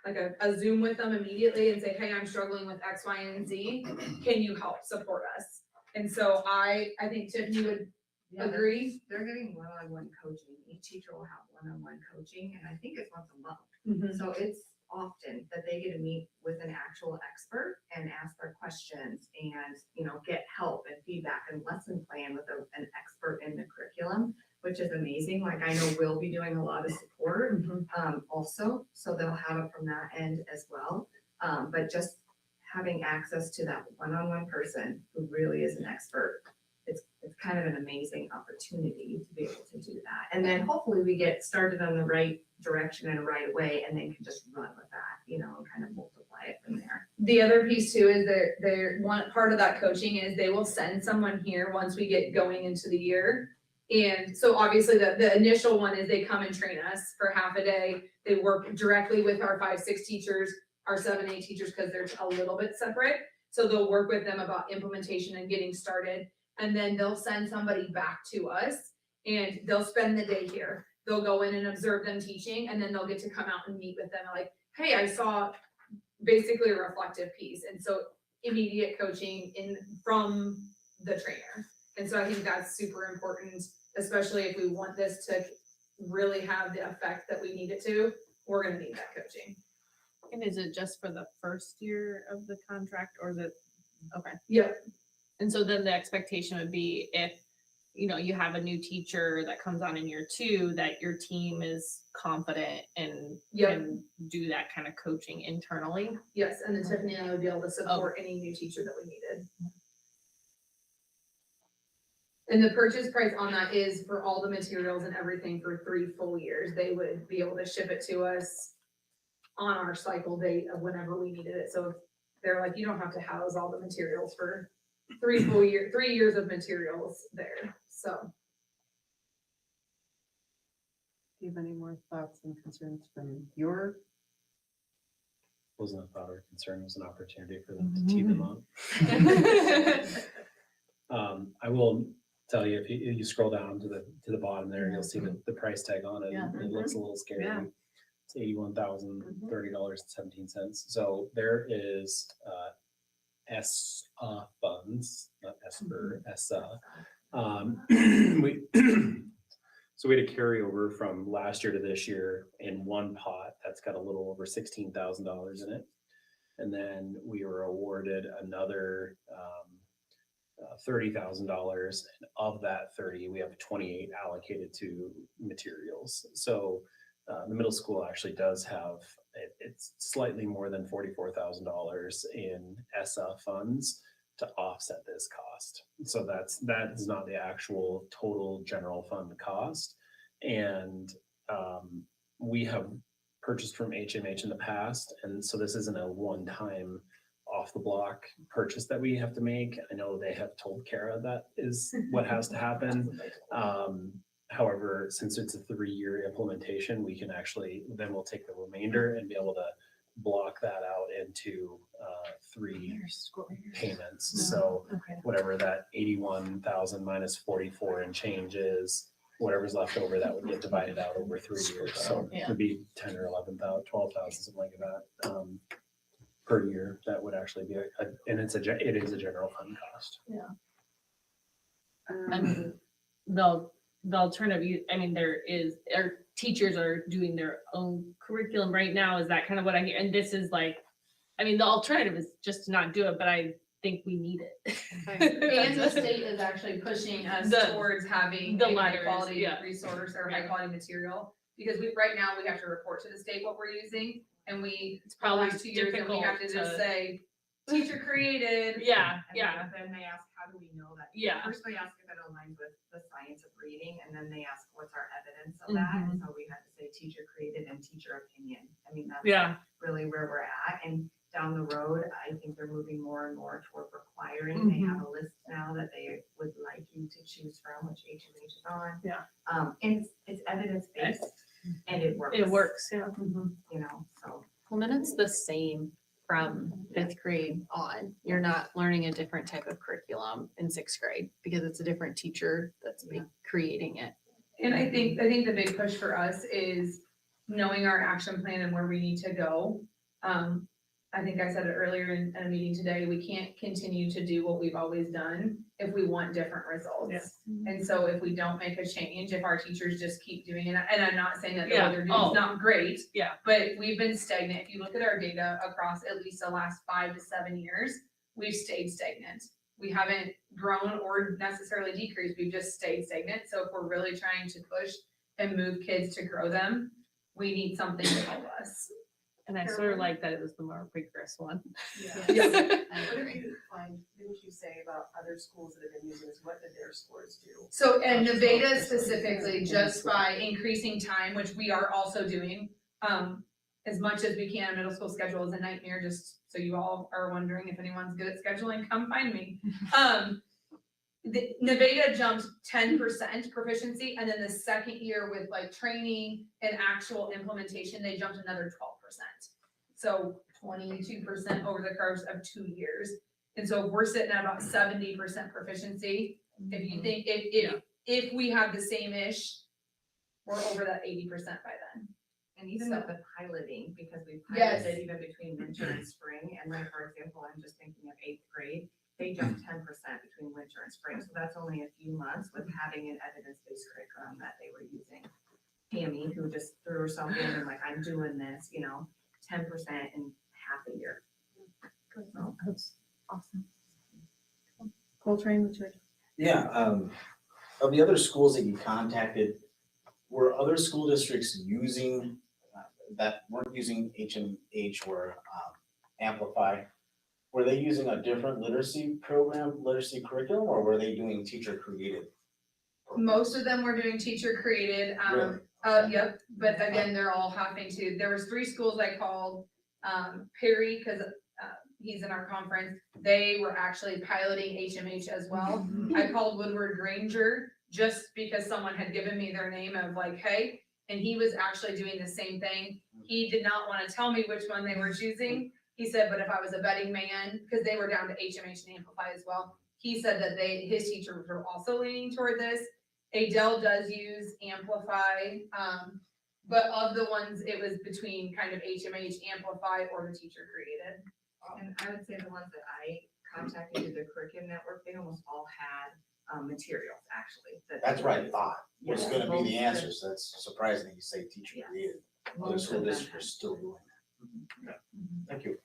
like a Zoom with them immediately and say, hey, I'm struggling with X, Y, and Z. Can you help support us? And so I think Tiffany would agree. They're getting one-on-one coaching. Each teacher will have one-on-one coaching, and I think it's once a month. Mhm. So it's often that they get to meet with an actual expert and ask their questions and, get help and feedback and lesson plan with an expert in the curriculum, which is amazing. Like I know we'll be doing a lot of support also, so they'll have it from that end as well. But just having access to that one-on-one person who really is an expert, it's kind of an amazing opportunity to be able to do that. And then hopefully we get started on the right direction and right away and then can just run with that, and kind of multiply it from there. The other piece too is they're one part of that coaching is they will send someone here once we get going into the year. And so obviously the initial one is they come and train us for half a day. They work directly with our 5-6 teachers, our 7-8 teachers, because they're a little bit separate. So they'll work with them about implementation and getting started. And then they'll send somebody back to us and they'll spend the day here. They'll go in and observe them teaching, and then they'll get to come out and meet with them like, hey, I saw basically a reflective piece. And so immediate coaching from the trainer. And so I think that's super important, especially if we want this to really have the effect that we need it to, we're gonna need that coaching. And is it just for the first year of the contract or okay. Yep. And so then the expectation would be if, you have a new teacher that comes on in year 2, that your team is confident and can do that kind of coaching internally. Yes, and then Tiffany and I would be able to support any new teacher that we needed. And the purchase price on that is for all the materials and everything for 3 full years. They would be able to ship it to us on our cycle date of whenever we needed it. So they're like, you don't have to house all the materials for 3 years of materials there. So. Do you have any more thoughts and concerns from your? Wasn't a thought or concern, it was an opportunity for them to tee them up. I will tell you, if you scroll down to the bottom there, you'll see the price tag on it. Yeah. It looks a little scary. Yeah. It's $81,030.17. So there is ESSA funds, not ESPER, ESSA. So we had a carryover from last year to this year in one pot that's got a little over $16,000 in it. And then we were awarded another $30,000. And of that 30, we have 28 allocated to materials. So the middle school actually does have, it's slightly more than $44,000 in ESSA funds to offset this cost. So that is not the actual total general fund cost. And we have purchased from HMH in the past. And so this isn't a one-time off the block purchase that we have to make. I know they have told Kara that is what has to happen. However, since it's a 3-year implementation, we can actually, then we'll take the remainder and be able to block that out into 3 payments. Yeah. So Okay. whatever that 81,000 minus 44 and change is, whatever's left over, that would get divided out over 3 years. So Yeah. it'd be 10 or 11,000, 12,000, something like that per year. That would actually be and it is a general fund cost. And the alternative, I mean, our teachers are doing their own curriculum right now. Is that kind of what I hear? And this is like, I mean, the alternative is just to not do it, but I think we need it. And the state is actually pushing us The- towards having the a high latter is- quality yeah. resource or Yeah. high quality material. Because right now we have to report to the state what we're using and It's the probably last 2 years, and we difficult have to just say, teacher created. Yeah, And yeah, Then they ask, how do we know that? Yeah. First they ask if it aligns with the science of reading, and then they ask, what's our evidence of that? And so we had to say teacher created and teacher opinion. I mean, that's yeah, really where we're at. And down the road, I think they're moving more and more toward requiring. They have a list now that they would like you to choose from, which HMH is on. Yeah. And it's evidence-based and it works. it works, yeah. You know, so. Well, then it's the same from 5th grade on. You're not learning a different type of curriculum in 6th grade because it's a different teacher that's creating it. And I think the big push for us is knowing our action plan and where we need to go. I think I said it earlier in a meeting today, we can't continue to do what we've always done if we want different results. And so if we don't make a change, if our teachers just keep doing it, and I'm not saying that what they're doing is not great. Yeah. But we've been stagnant. If you look at our data across at least the last 5 to 7 years, we've stayed stagnant. We haven't grown or necessarily decreased. We've just stayed stagnant. So if we're really trying to push and move kids to grow them, we need something to help us. And I sort of like that it was the more rigorous one. What did you find, didn't you say about other schools that have been using this, what did their scores do? So, and Nevada specifically, just by increasing time, which we are also doing, as much as we can. Middle school schedule is a nightmare, just so you all are wondering if anyone's good at scheduling, come find me. Nevada jumped 10% proficiency, and then the second year with like training and actual implementation, they jumped another 12%. So 22% over the course of 2 years. And so if we're sitting at about 70% proficiency, if you think, if we have the same-ish, we're over that 80% by then. And even with the piloting, because we Yes. piloted even between winter and spring, and like, for example, I'm just thinking of 8th grade, they jumped 10% between winter and spring, so that's only a few months with having an evidence-based curriculum that they were using. Tammy, who just threw herself in and like, I'm doing this, 10% in half a year. So, That's awesome. Coltrane, what's your? Yeah, of the other schools that you contacted, were other school districts using, that weren't using HMH or Amplify, were they using a different literacy curriculum, or were they doing teacher created? Most of them were doing teacher created, Really? yep, but again, they're all having to, there was 3 schools I called, Perry, cause he's in our conference, they were actually piloting HMH as well. I called Woodward Granger, just because someone had given me their name of like, hey, and he was actually doing the same thing. He did not wanna tell me which one they were choosing. He said, but if I was a betting man, cause they were down to HMH and Amplify as well. He said that his teachers were also leaning toward this. Adele does use Amplify, but of the ones, it was between kind of HMH, Amplify, or the teacher created. and I would say the ones that I contacted through the curriculum network, they almost all had materials actually. That's what I thought was Yeah. gonna be the answer, so that's surprising that you say teacher Yes. created. Other Most school of them districts are still doing that. Okay. Thank you.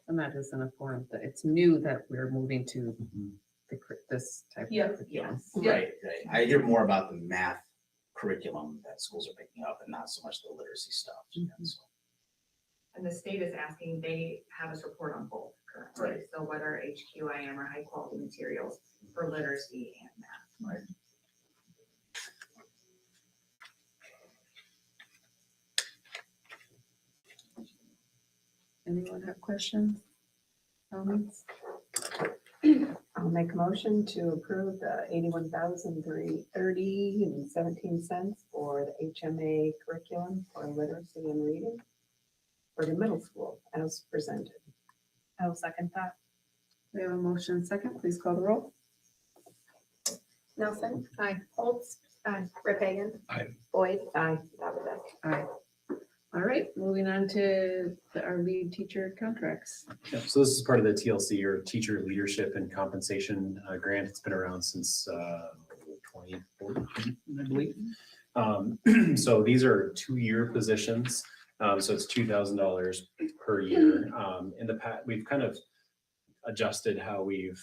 And that is in a form that it's new that we're moving to this type Yep. of curriculum. Yes. Right. I hear more about the math curriculum that schools are picking up and not so much the literacy stuff. So, And the state is asking, they have us report on both currently. Right. So whether HQIM or high quality materials for literacy and math. Right. Anyone have questions? Comments? make a motion to approve the 81,330.17 for the HMA curriculum for literacy and reading for the middle school as presented. I will second that. We have a motion second. Please call the roll. Nelson. Aye. Holtz. Aye. Ripagan. Aye. Boyd. Aye. Dabblebeck. Aye. All right, moving on to our lead teacher contracts. Yeah, so this is part of the TLC, or Teacher Leadership and Compensation Grant. It's been around since 2014, I believe. So these are 2-year positions. So it's $2,000 per year. In the past, we've kind of adjusted how we've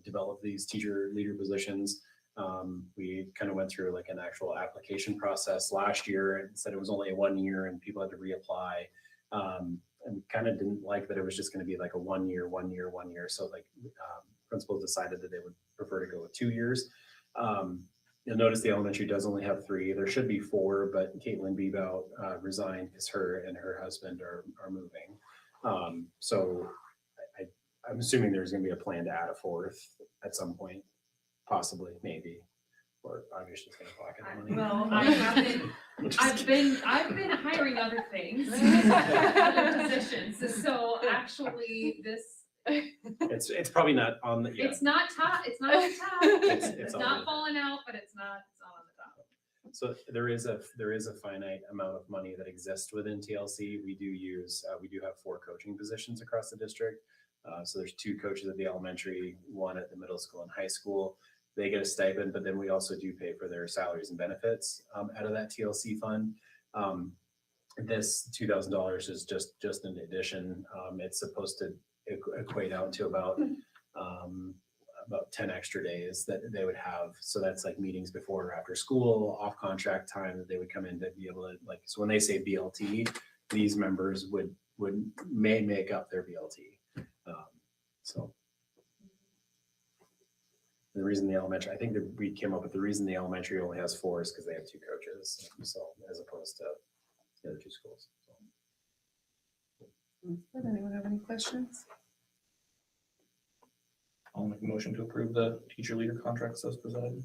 developed these teacher leader positions. We kind of went through like an actual application process last year and said it was only 1 year and people had to reapply. And kind of didn't like that it was just going to be like a 1 year. So like principals decided that they would prefer to go with 2 years. You'll notice the elementary does only have 3. There should be 4, but Caitlin Bebout resigned because her and her husband are moving. So I'm assuming there's going to be a plan to add a 4th at some point. Possibly, maybe, or I'm just going to pocket the money. Well, I've been hiring other things, other positions, so actually this. It's probably not on the, yeah. It's not top, it's not on the top, it's not falling out, but it's not on the top. So there is a finite amount of money that exists within TLC. We do have 4 coaching positions across the district. So there's 2 coaches at the elementary, 1 at the middle school and high school. They get a stipend, but then we also do pay for their salaries and benefits out of that TLC fund. This $2,000 is just an addition. It's supposed to equate out to about 10 extra days that they would have. So that's like meetings before or after school, off contract time that they would come in to be able to so when they say BLT, these members may make up their BLT. So the reason the elementary, I think that we came up with the reason the elementary only has 4 is because they have 2 coaches. So as opposed to the other 2 schools. So. Does anyone have any questions? I'll make a motion to approve the teacher leader contracts as presented.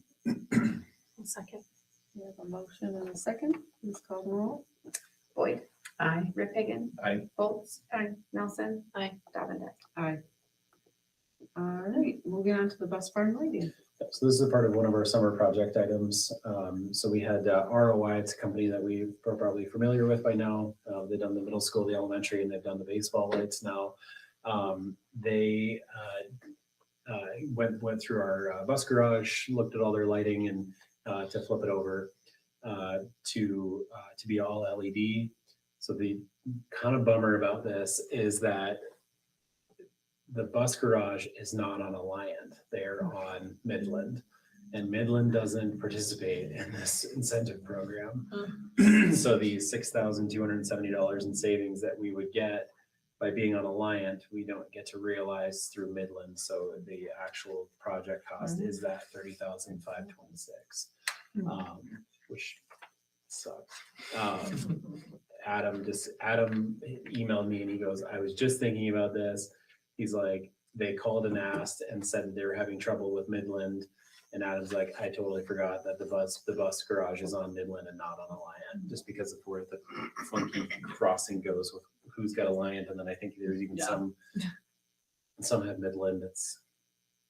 Second. We have a motion and a second. Please call the roll. Boyd. Aye. Ripagan. Aye. Holtz. Aye. Nelson. Aye. Dabblebeck. Aye. All right, moving on to the bus barn lighting. So this is a part of one of our summer project items. So we had ROI. It's a company that we're probably familiar with by now. They've done the middle school, the elementary, and they've done the baseball lights now. They went through our bus garage, looked at all their lighting, and to flip it over to be all LED. So the kind of bummer about this is that the bus garage is not on Alliant. They're on Midland, and Midland doesn't participate in this incentive program. So the $6,270 in savings that we would get by being on Alliant, we don't get to realize through Midland. So the actual project cost is that $30,526, which sucks. Adam emailed me and he goes, I was just thinking about this. He's like, they called and asked and said they were having trouble with Midland. And Adam's like, I totally forgot that the bus garage is on Midland and not on Alliant, just because of where the funky crossing goes with who's got Alliant. And then I think there's even some have Midland. It's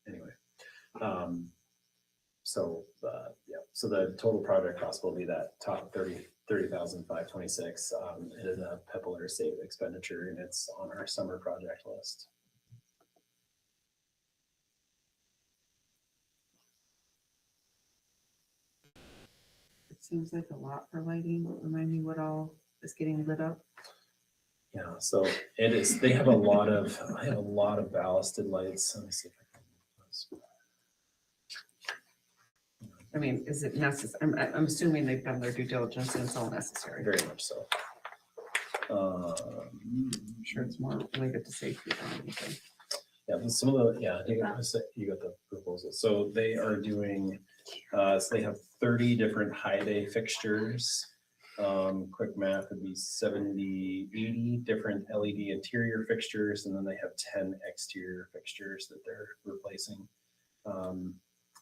anyway. So the total project cost will be that top 30,526. It is a Pepler save expenditure, and it's on our summer project list. It seems like a lot for lighting. Remind me what all is getting lit up. Yeah, so it is. They have a lot of. I have a lot of ballasted lights. Let me see if I can. I mean, is it necessary? I'm assuming they've done their due diligence and it's all necessary. Very much so. I'm sure it's more related to safety than anything. Yeah, but some of the, you got the proposal. So they are doing, so they have 30 different high bay fixtures Quick math would be 70, 80 different LED interior fixtures, and then they have 10 exterior fixtures that they're replacing.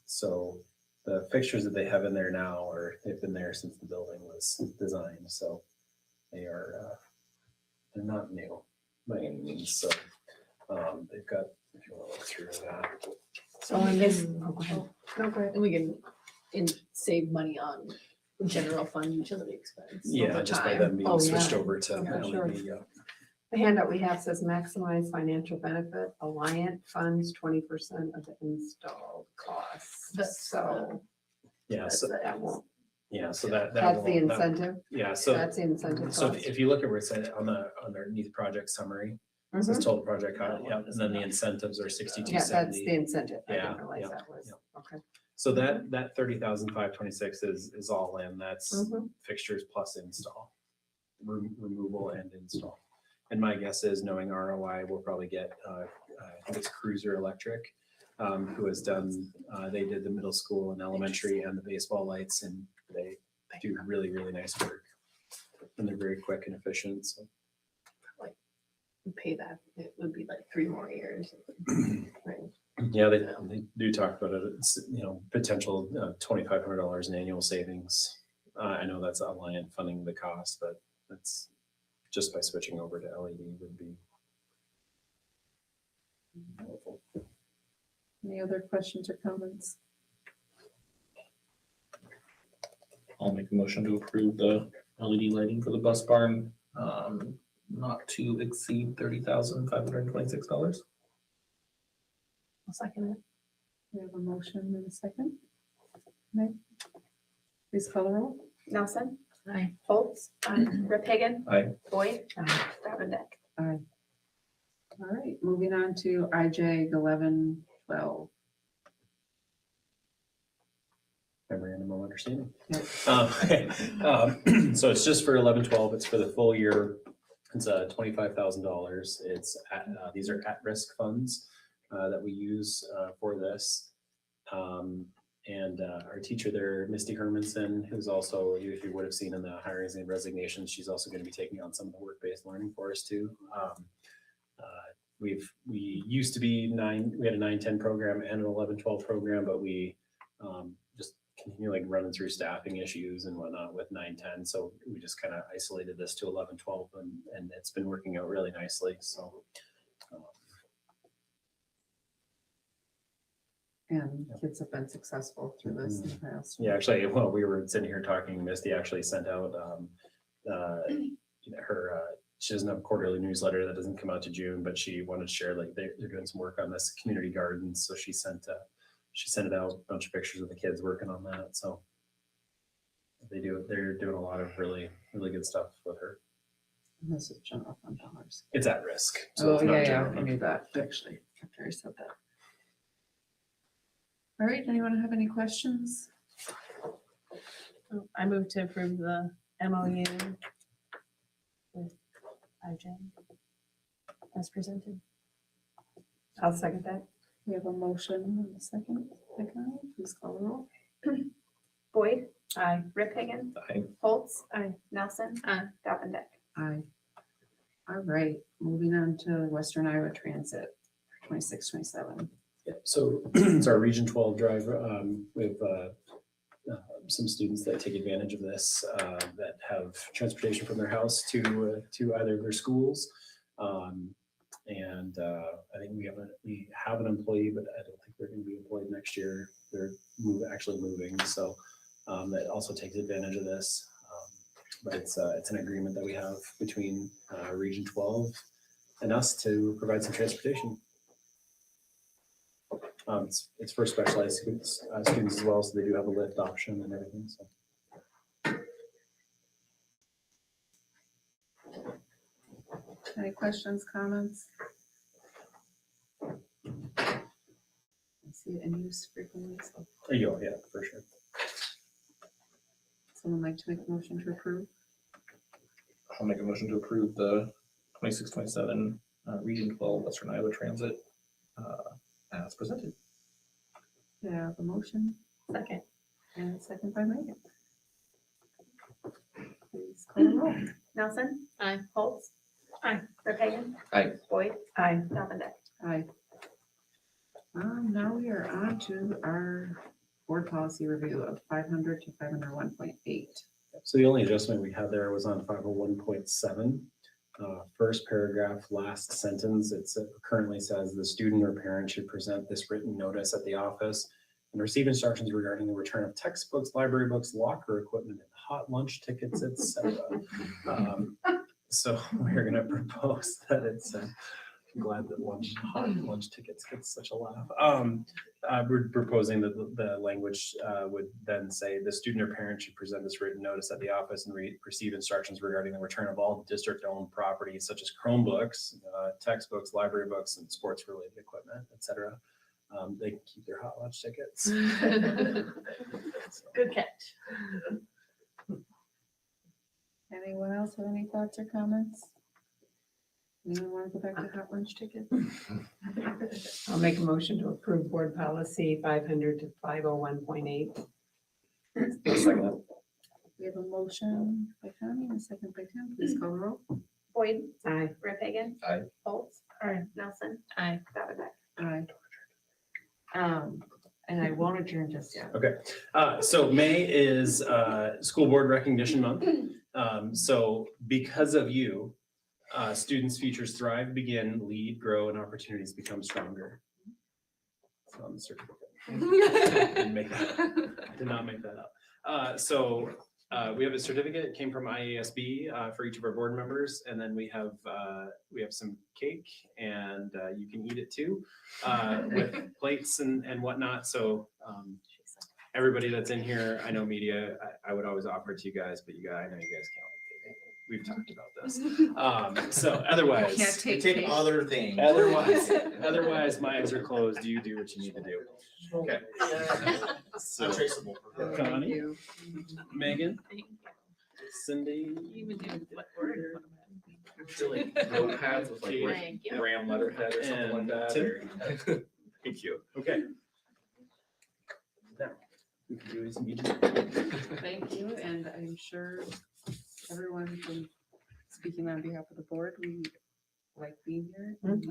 So the fixtures that they have in there now they've been there since the building was designed. So they are, they're not new by any means. So they've got, if you want to look through that. So on this, And we can save money on general fund utility expense. Yeah, over just by time. them being Oh, switched yeah. over to Yeah, sure. LED. Yeah. the handout we have says maximize financial benefit, Alliant funds 20% of the installed costs. So Yeah, so that won't, so that that's the won't- that- incentive. Yeah, so That's the incentive so cost. if you look at where it said on the underneath project summary, it says Mhm. total project cost, yeah, and then the incentives are 6270. Yeah, that's the incentive. I Yeah, didn't realize yeah, that was, yeah. okay. So that 30,526 is all in. That's Mhm. fixtures plus install, removal and install. And my guess is, knowing ROI, we'll probably get I think it's Cruiser Electric, who has done. They did the middle school and elementary and the baseball lights, and they do really nice work. And they're very quick and efficient. So. Pay that, it would be like 3 more years. Right. Yeah, they do talk about it. It's, potential $2,500 in annual savings. I know that's Alliant funding the cost, but that's just by switching over to LED would be helpful. Any other questions or comments? I'll make a motion to approve the LED lighting for the bus barn, not to exceed $30,526. I'll second it. We have a motion and a second. Right. Please call the roll. Nelson. Aye. Foltz. Rip Hagan. Aye. Boyd. Davendeck. Aye. All right, moving on to IJ 1112. Memorandum of understanding. Yep. So it's just for 11-12. It's for the full year. It's $25,000. It's these are at-risk funds that we use for this. And our teacher there, Misty Hermanson, who's also, you would have seen in the hirings and resignations, she's also going to be taking on some of the work-based learning for us too. We used to be we had a 9-10 program and an 11-12 program, but we just continually running through staffing issues and whatnot with 9-10. So we just kind of isolated this to 11-12 and it's been working out really nicely. So. And kids have been successful through this in the past. Yeah, actually, while we were sitting here talking, Misty actually sent out her. She doesn't have a quarterly newsletter that doesn't come out to June, but she wanted to share they're doing some work on this community gardens. So she sent it out, a bunch of pictures of the kids working on that. So they're doing a lot of really good stuff with her. And this is general fund dollars. It's at risk. So it's not yeah, general I fund. knew that actually after I said that. All right, anyone have any questions? I move to approve the MOU with IJ as presented. I'll second that. We have a motion and a second. Please call the roll. Boyd. Aye. Rip Hagan. Aye. Foltz. Aye. Nelson. Aye. Davendeck. Aye. All right, moving on to Western Iowa Transit, 26-27. Yeah, so it's our Region 12 drive. We have some students that take advantage of this that have transportation from their house to either of their schools. And I think we have an employee, but I don't think they're going to be employed next year. They're actually moving, so that also takes advantage of this. But it's an agreement that we have between Region 12 and us to provide some transportation. It's for specialized students as well, so they do have a lift option and everything. So. Any questions, comments? I see it in use frequently, so There you go, yeah, for sure. someone like to make a motion to approve? I'll make a motion to approve the 26-27 Region 12 Western Iowa Transit as presented. We have a motion Second. and a second by Megan. Please Call the roll. Nelson. Aye. Holtz. Aye. Verpagen. Aye. Boyd. Aye. Valentine. Aye. Now we are on to our board policy review of 500 to 501.8. So the only adjustment we had there was on 501.7. First paragraph, last sentence, it currently says the student or parent should present this written notice at the office and receive instructions regarding the return of textbooks, library books, locker equipment, and hot lunch tickets, etc. So we're going to propose that it's, I'm glad that hot lunch tickets gets such a laugh. We're proposing that the language would then say the student or parent should present this written notice at the office and receive instructions regarding the return of all district-owned property such as Chromebooks, textbooks, library books, and sports-related equipment, etc. They can keep their hot lunch tickets. Good catch. Anyone else have any thoughts or comments? Anyone want to go back to hot lunch tickets? I'll make a motion to approve board policy 500 to 501.8. We have a motion by Connie and a second by Tim. Please call the roll. Boyd. Aye. Verpagen. Aye. Holtz. Aye. Nelson. Aye. Valentine. Aye. And I won't adjourn just yet. Okay, so May is School Board Recognition Month. So because of you, students' futures thrive, begin, lead, grow, and opportunities become stronger. It's on the certificate. I did not make that up. We have a certificate. It came from IASB for each of our board members, and then we have some cake, and you can eat it too, with plates and whatnot. So everybody that's in here, I know media, I would always offer it to you guys, but I know you guys can't like take it. We've talked about this. So otherwise, Can't take Take cake. other things. otherwise, my eyes are closed. You do what you need to do. Okay. So, Untraceable. Connie, Megan, Cindy, You would do what order? Like notepads with like Thank you. RAM letterhead or something like And, that. Tim. Thank you. Okay. Now, we can do these immediately. Thank you, and I'm sure everyone from speaking on behalf of the board, we like being here. And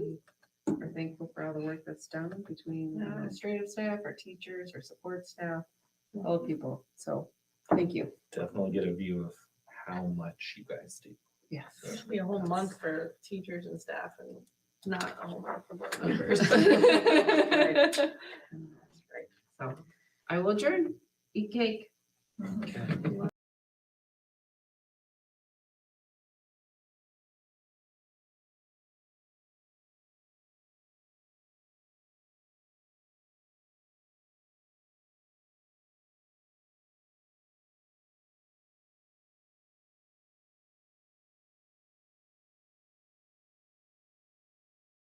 we are thankful for all the work that's done between the administrative staff, our teachers, our support staff, all the people. So, thank you. Definitely get a view of how much you guys do. Yes. It should be a whole month for teachers and staff and not a whole month for board members. Right. So, I will adjourn. Eat cake. Okay.